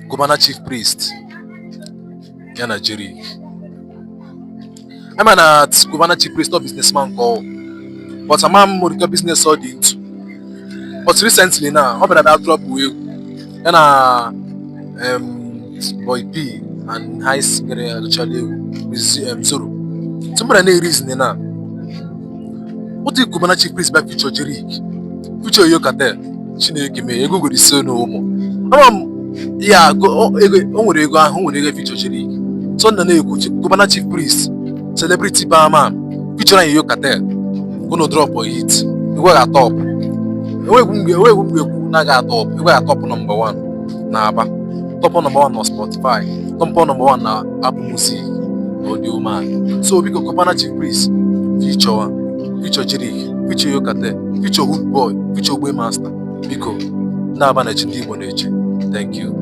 Cubana Chief Priest ya na Jerick. I'm an Cubana Chief Priest, not businessman call, but a man more business all into. But recently now, I'm gonna drop with and Boy P and High Singer actually with Zoro. Somebody reason now. What do Cubana Chief Priest by future Jerick? Future Yokate, Chineke me, ego go so no more. Yeah, go onwere ego ahụ nwere ego feature Jerick. So nna na-ekwu Cubana Chief Priest, celebrity barman, feature anyị Yokate, gonna drop or hit. Ego ga top. Ewe ekwu na ga top. Ego ga top number 1 na Aba. Top number 1 na Spotify. Top number 1 na Apple Music. Audio man. So biko Cubana Chief Priest, feature Jerick, feature Yokate, feature Hood Boy, feature Ogbe Master. Biko, na Aba na-eche ndị Igbo na-eche. Thank you.